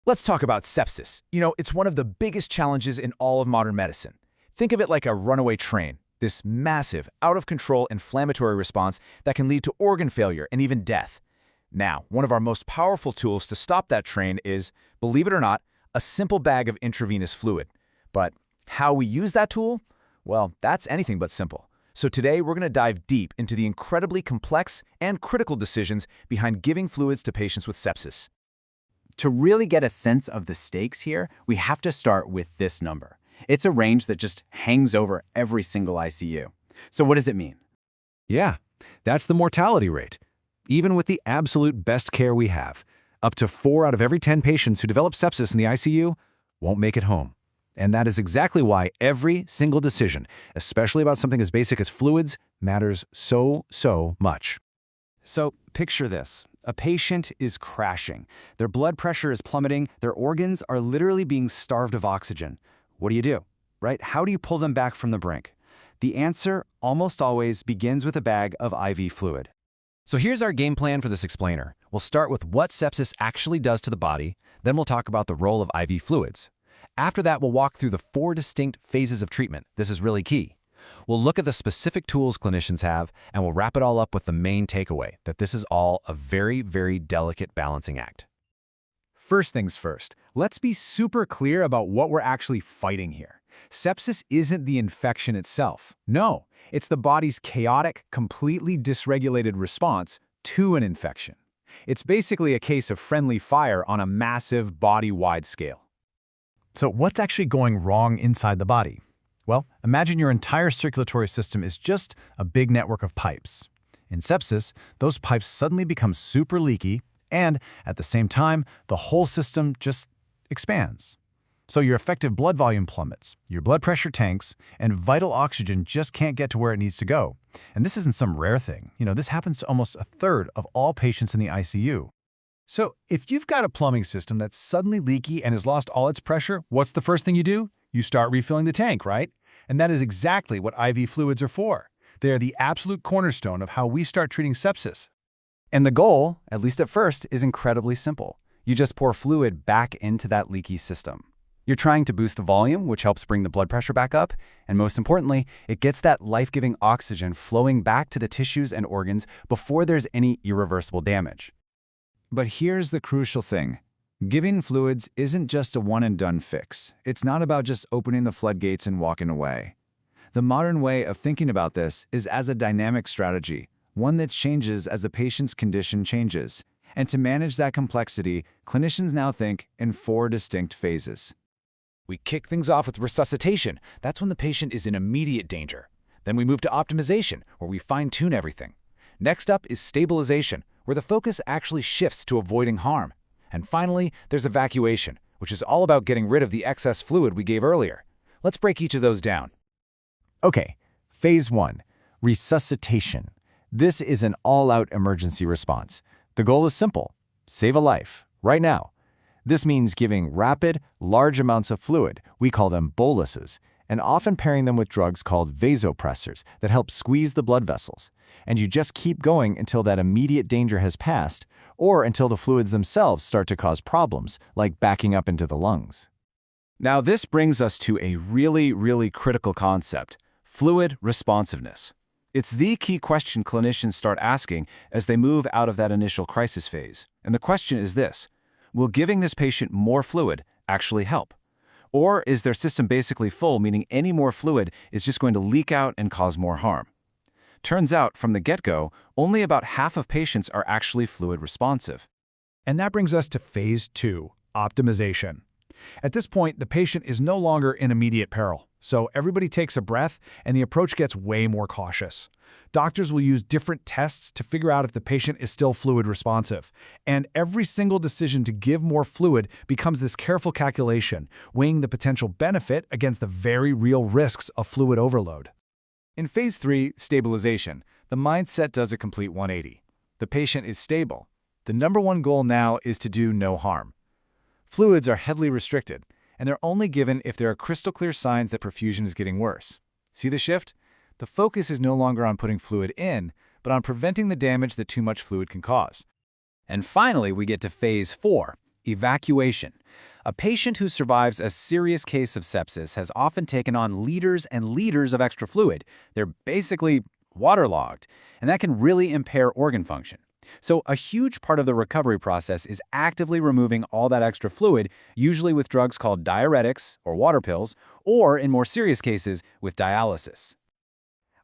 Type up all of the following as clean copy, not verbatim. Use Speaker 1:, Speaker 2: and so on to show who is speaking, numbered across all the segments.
Speaker 1: Let's talk about sepsis. It's one of the biggest challenges in all of modern medicine. Think of it like a runaway train, this massive, out-of-control inflammatory response that can lead to organ failure and even death. Now, one of our most powerful tools to stop that train is, believe it or not, a simple bag of intravenous fluid. But how we use that tool? Well, that's anything but simple. So today, we're going to dive deep into the incredibly complex and critical decisions behind giving fluids to patients with sepsis.
Speaker 2: To really get a sense of the stakes here, we have to start with this number. It's a range that just hangs over every single ICU. So what does it mean?
Speaker 3: Yeah, that's the mortality rate. Even with the absolute best care we have, up to 4 out of every 10 patients who develop sepsis in the ICU won't make it home. And that is exactly why every single decision, especially about something as basic as fluids, matters so much.
Speaker 2: So picture this. A patient is crashing. Their blood pressure is plummeting. Their organs are literally being starved of oxygen. What do you do, right? How do you pull them back from the brink? The answer almost always begins with a bag of IV fluid.
Speaker 3: So here's our game plan for this explainer. We'll start with what sepsis actually does to the body, then we'll talk about the role of IV fluids. After that, we'll walk through the 4 distinct phases of treatment. This is really key. We'll look at the specific tools clinicians have, and we'll wrap it all up with the main takeaway, that this is all a very delicate balancing act.
Speaker 4: First things first, let's be super clear about what we're actually fighting here. Sepsis isn't the infection itself. No, it's the body's chaotic, completely dysregulated response to an infection. It's basically a case of friendly fire on a massive body-wide scale.
Speaker 5: So what's actually going wrong inside the body? Well, imagine your entire circulatory system is just a big network of pipes. In sepsis, those pipes suddenly become super leaky, and at the same time, the whole system just expands. So your effective blood volume plummets, your blood pressure tanks, and vital oxygen just can't get to where it needs to go. And this isn't some rare thing. This happens to almost a third of all patients in the ICU.
Speaker 4: So if you've got a plumbing system that's suddenly leaky and has lost all its pressure, what's the first thing you do? You start refilling the tank, right? And that is exactly what IV fluids are for. They are the absolute cornerstone of how we start treating sepsis.
Speaker 2: And the goal, at least at first, is incredibly simple. You just pour fluid back into that leaky system. You're trying to boost the volume, which helps bring the blood pressure back up, and most importantly, it gets that life-giving oxygen flowing back to the tissues and organs before there's any irreversible damage.
Speaker 4: But here's the crucial thing. Giving fluids isn't just a one-and-done fix. It's not about just opening the floodgates and walking away. The modern way of thinking about this is as a dynamic strategy, one that changes as a patient's condition changes. And to manage that complexity, clinicians now think in 4 distinct phases.
Speaker 1: We kick things off with resuscitation. That's when the patient is in immediate danger. Then we move to optimization, where we fine-tune everything. Next up is stabilization, where the focus actually shifts to avoiding harm. And finally, there's evacuation, which is all about getting rid of the excess fluid we gave earlier. Let's break each of those down.
Speaker 5: Okay, phase 1, resuscitation. This is an all-out emergency response. The goal is simple: save a life, right now. This means giving rapid, large amounts of fluid, we call them boluses, and often pairing them with drugs called vasopressors that help squeeze the blood vessels. And you just keep going until that immediate danger has passed, or until the fluids themselves start to cause problems, like backing up into the lungs.
Speaker 2: Now this brings us to a really critical concept: fluid responsiveness. It's the key question clinicians start asking as they move out of that initial crisis phase. And the question is this: will giving this patient more fluid actually help? Or is their system basically full, meaning any more fluid is just going to leak out and cause more harm? Turns out, from the get-go, only about half of patients are actually fluid responsive.
Speaker 4: And that brings us to phase 2, optimization. At this point, the patient is no longer in immediate peril, so everybody takes a breath and the approach gets way more cautious. Doctors will use different tests to figure out if the patient is still fluid responsive. And every single decision to give more fluid becomes this careful calculation, weighing the potential benefit against the very real risks of fluid overload.
Speaker 1: In phase 3, stabilization, the mindset does a complete 180. The patient is stable. The number one goal now is to do no harm. Fluids are heavily restricted, and they're only given if there are crystal clear signs that perfusion is getting worse. See the shift? The focus is no longer on putting fluid in, but on preventing the damage that too much fluid can cause. And finally, we get to phase 4,
Speaker 2: Evacuation. A patient who survives a serious case of sepsis has often taken on liters and liters of extra fluid. They're basically waterlogged, and that can really impair organ function. So a huge part of the recovery process is actively removing all that extra fluid, usually with drugs called diuretics or water pills, or in more serious cases, with dialysis.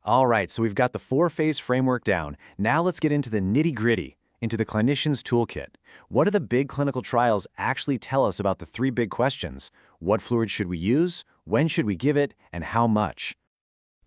Speaker 2: All right, so we've got the 4-phase framework down. Now let's get into the nitty-gritty, into the clinician's toolkit. What do the big clinical trials actually tell us about the 3 big questions? What fluid should we use? When should we give it? And how much?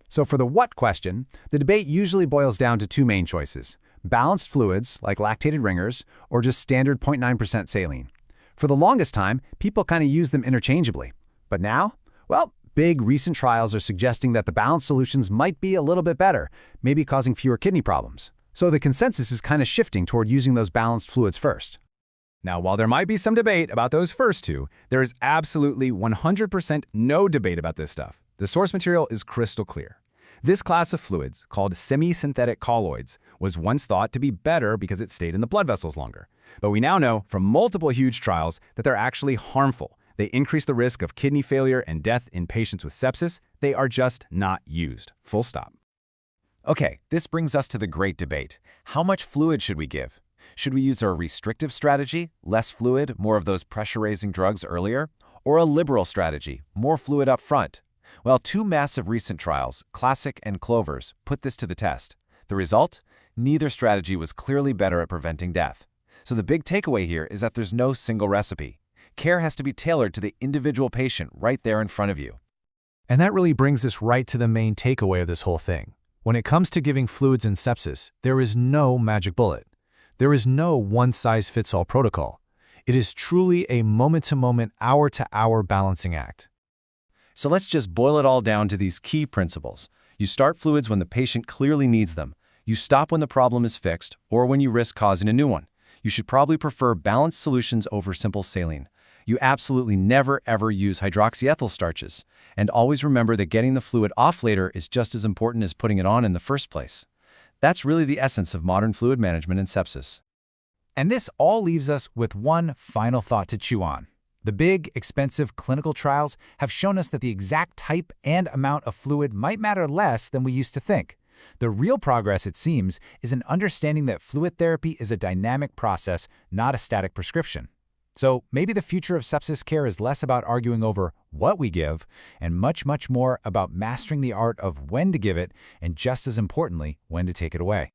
Speaker 3: So for the what question, the debate usually boils down to 2 main choices: balanced fluids, like lactated ringers, or just standard 0.9% saline. For the longest time, people kind of used them interchangeably. But now, well, big recent trials are suggesting that the balanced solutions might be a little bit better, maybe causing fewer kidney problems. So the consensus is kind of shifting toward using those balanced fluids first. Now, while there might be some debate about those first 2, there is absolutely 100% no debate about this stuff. The source material is crystal clear. This class of fluids, called semi-synthetic colloids, was once thought to be better because it stayed in the blood vessels longer. But we now know from multiple huge trials that they're actually harmful. They increase the risk of kidney failure and death in patients with sepsis. They are just not used. Full stop.
Speaker 1: Okay, this brings us to the great debate. How much fluid should we give? Should we use a restrictive strategy, less fluid, more of those pressure-raising drugs earlier? Or a liberal strategy, more fluid up front? Well, 2 massive recent trials, Classic and Clovers, put this to the test. The result? Neither strategy was clearly better at preventing death. So the big takeaway here is that there's no single recipe. Care has to be tailored to the individual patient right there in front of you.
Speaker 4: And that really brings us right to the main takeaway of this whole thing. When it comes to giving fluids in sepsis, there is no magic bullet. There is no one-size-fits-all protocol. It is truly a moment-to-moment, hour-to-hour balancing act.
Speaker 2: So let's just boil it all down to these key principles. You start fluids when the patient clearly needs them. You stop when the problem is fixed or when you risk causing a new one. You should probably prefer balanced solutions over simple saline. You absolutely never ever use hydroxyethyl starches. And always remember that getting the fluid off later is just as important as putting it on in the first place. That's really the essence of modern fluid management in sepsis.
Speaker 1: And this all leaves us with one final thought to chew on. The big, expensive clinical trials have shown us that the exact type and amount of fluid might matter less than we used to think. The real progress, it seems, is in understanding that fluid therapy is a dynamic process, not a static prescription. So maybe the future of sepsis care is less about arguing over what we give and much, much more about mastering the art of when to give it and, just as importantly, when to take it away.